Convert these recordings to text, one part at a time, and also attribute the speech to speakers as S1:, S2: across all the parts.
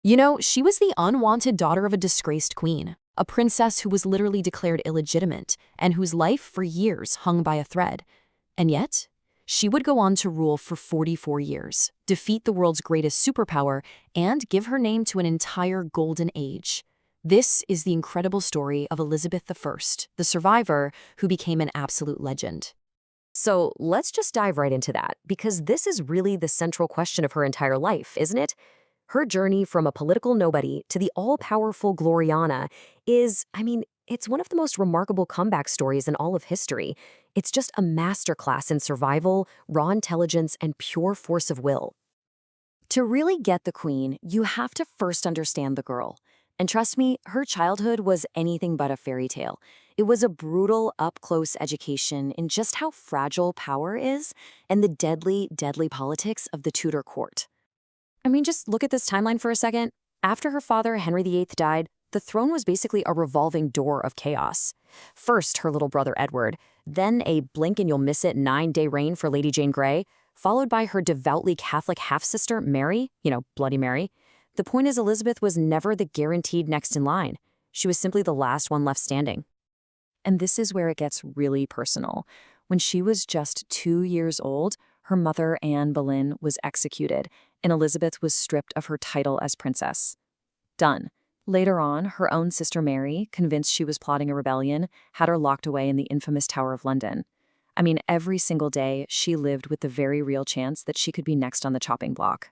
S1: You know, she was the unwanted daughter of a disgraced queen, a princess who was literally declared illegitimate and whose life for years hung by a thread. And yet, she would go on to rule for 44 years, defeat the world's greatest superpower, and give her name to an entire golden age. This is the incredible story of Elizabeth I, the survivor who became an absolute legend.
S2: So let's just dive right into that, because this is really the central question of her entire life, isn't it? Her journey from a political nobody to the all-powerful Gloriana is, it's one of the most remarkable comeback stories in all of history. It's just a masterclass in survival, raw intelligence, and pure force of will. To really get the queen, you have to first understand the girl. And trust me, her childhood was anything but a fairy tale. It was a brutal, up-close education in just how fragile power is and the deadly, deadly politics of the Tudor court. Just look at this timeline for a second. After her father, Henry VIII, died, the throne was basically a revolving door of chaos. First, her little brother Edward, then a blink-and-you'll-miss-it 9-day reign for Lady Jane Grey, followed by her devoutly Catholic half-sister, Mary, Bloody Mary. The point is, Elizabeth was never the guaranteed next in line. She was simply the last one left standing. And this is where it gets really personal. When she was just 2 years old, her mother, Anne Boleyn, was executed, and Elizabeth was stripped of her title as princess. Done. Later on, her own sister Mary, convinced she was plotting a rebellion, had her locked away in the infamous Tower of London. Every single day, she lived with the very real chance that she could be next on the chopping block.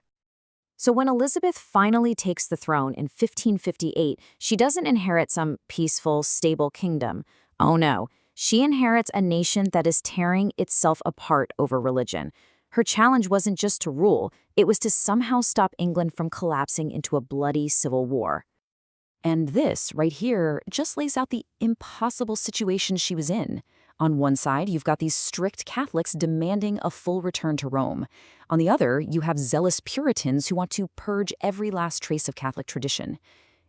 S2: So when Elizabeth finally takes the throne in 1558, she doesn't inherit some peaceful, stable kingdom. Oh no, she inherits a nation that is tearing itself apart over religion. Her challenge wasn't just to rule, it was to somehow stop England from collapsing into a bloody civil war. And this, right here, just lays out the impossible situation she was in. On one side, you've got these strict Catholics demanding a full return to Rome. On the other, you have zealous Puritans who want to purge every last trace of Catholic tradition.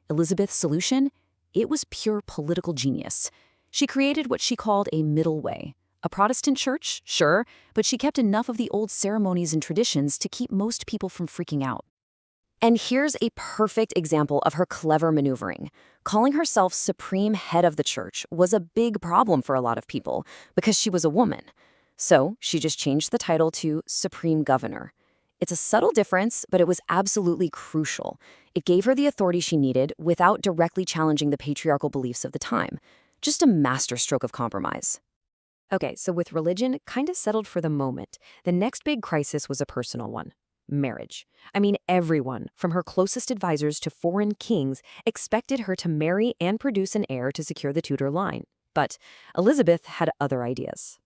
S2: Elizabeth's solution? It was pure political genius. She created what she called a middle way. A Protestant church, sure, but she kept enough of the old ceremonies and traditions to keep most people from freaking out. And here's a perfect example of her clever maneuvering. Calling herself supreme head of the church was a big problem for a lot of people because she was a woman. So she just changed the title to supreme governor. It's a subtle difference, but it was absolutely crucial. It gave her the authority she needed without directly challenging the patriarchal beliefs of the time. Just a masterstroke of compromise. Okay, so with religion kind of settled for the moment, the next big crisis was a personal one. Marriage. Everyone, from her closest advisors to foreign kings, expected her to marry and produce an heir to secure the Tudor line. But Elizabeth had other ideas.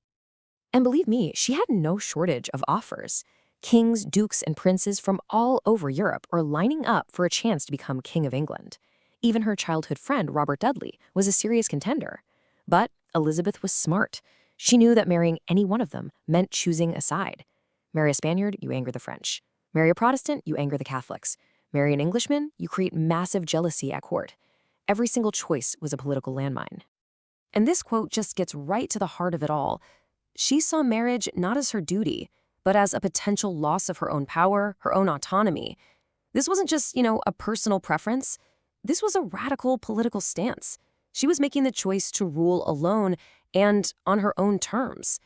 S2: And believe me, she had no shortage of offers. Kings, dukes, and princes from all over Europe were lining up for a chance to become King of England. Even her childhood friend, Robert Dudley, was a serious contender. But Elizabeth was smart. She knew that marrying any one of them meant choosing a side. Marry a Spaniard, you anger the French. Marry a Protestant, you anger the Catholics. Marry an Englishman, you create massive jealousy at court. Every single choice was a political landmine. And this quote just gets right to the heart of it all. She saw marriage not as her duty, but as a potential loss of her own power, her own autonomy. This wasn't just, a personal preference. This was a radical political stance. She was making the choice to rule alone and on her own terms.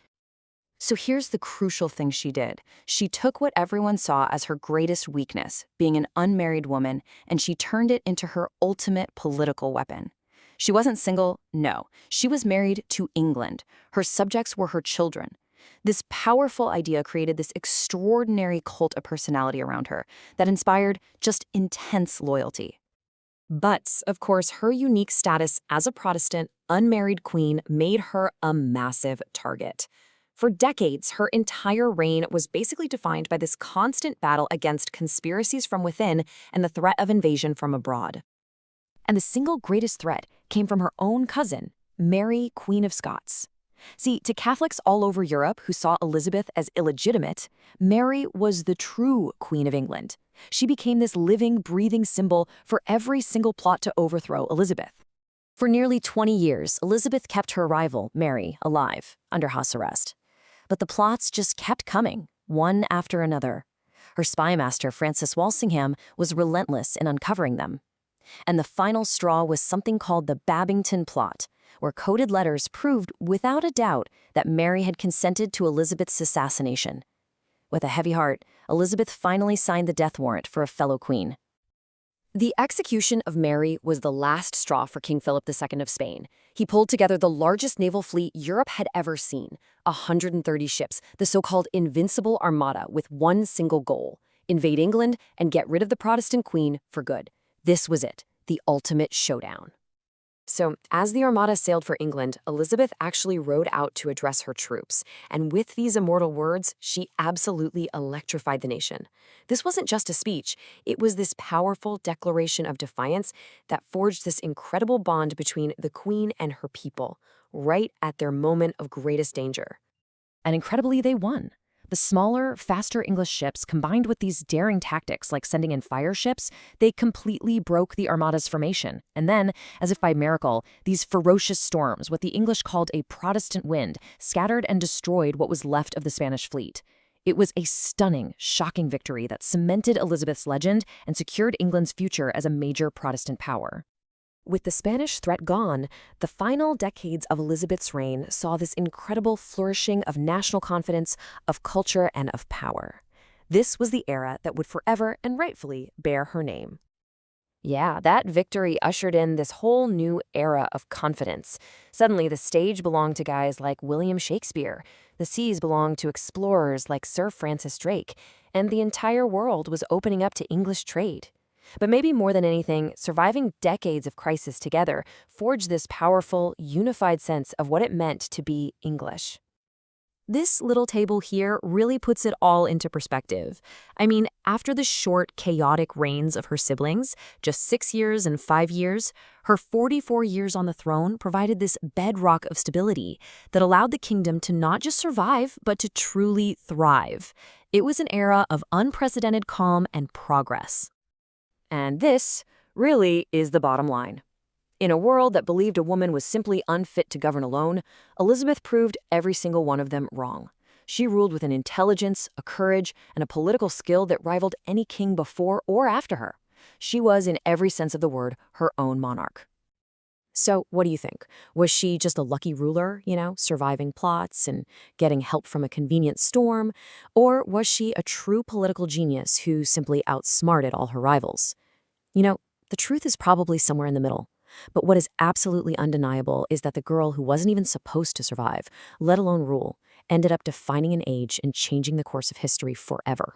S2: So here's the crucial thing she did. She took what everyone saw as her greatest weakness, being an unmarried woman, and she turned it into her ultimate political weapon. She wasn't single, no. She was married to England. Her subjects were her children. This powerful idea created this extraordinary cult of personality around her that inspired just intense loyalty. But, of course, her unique status as a Protestant, unmarried queen made her a massive target. For decades, her entire reign was basically defined by this constant battle against conspiracies from within and the threat of invasion from abroad. And the single greatest threat came from her own cousin, Mary, Queen of Scots. See, to Catholics all over Europe who saw Elizabeth as illegitimate, Mary was the true Queen of England. She became this living, breathing symbol for every single plot to overthrow Elizabeth. For nearly 20 years, Elizabeth kept her rival, Mary, alive, under house arrest. But the plots just kept coming, one after another. Her spymaster, Francis Walsingham, was relentless in uncovering them. And the final straw was something called the Babington Plot, where coded letters proved without a doubt that Mary had consented to Elizabeth's assassination. With a heavy heart, Elizabeth finally signed the death warrant for a fellow queen. The execution of Mary was the last straw for King Philip II of Spain. He pulled together the largest naval fleet Europe had ever seen, 130 ships, the so-called Invincible Armada, with one single goal: invade England and get rid of the Protestant queen for good. This was it, the ultimate showdown. So, as the Armada sailed for England, Elizabeth actually rode out to address her troops, and with these immortal words, she absolutely electrified the nation. This wasn't just a speech, it was this powerful declaration of defiance that forged this incredible bond between the Queen and her people, right at their moment of greatest danger.
S1: And incredibly, they won. The smaller, faster English ships, combined with these daring tactics like sending in fire ships, they completely broke the Armada's formation. And then, as if by miracle, these ferocious storms, what the English called a Protestant wind, scattered and destroyed what was left of the Spanish fleet. It was a stunning, shocking victory that cemented Elizabeth's legend and secured England's future as a major Protestant power.
S2: With the Spanish threat gone, the final decades of Elizabeth's reign saw this incredible flourishing of national confidence, of culture, and of power. This was the era that would forever and rightfully bear her name. Yeah, that victory ushered in this whole new era of confidence. Suddenly, the stage belonged to guys like William Shakespeare, the seas belonged to explorers like Sir Francis Drake, and the entire world was opening up to English trade. But maybe more than anything, surviving decades of crisis together forged this powerful, unified sense of what it meant to be English. This little table here really puts it all into perspective. I mean, after the short, chaotic reigns of her siblings, just 6 years and 5 years, her 44 years on the throne provided this bedrock of stability that allowed the kingdom to not just survive, but to truly thrive. It was an era of unprecedented calm and progress. And this really is the bottom line. In a world that believed a woman was simply unfit to govern alone, Elizabeth proved every single one of them wrong. She ruled with an intelligence, a courage, and a political skill that rivaled any king before or after her. She was, in every sense of the word, her own monarch. So, what do you think? Was she just a lucky ruler, surviving plots and getting help from a convenient storm? Or was she a true political genius who simply outsmarted all her rivals? The truth is probably somewhere in the middle. But what is absolutely undeniable is that the girl who wasn't even supposed to survive, let alone rule, ended up defining an age and changing the course of history forever.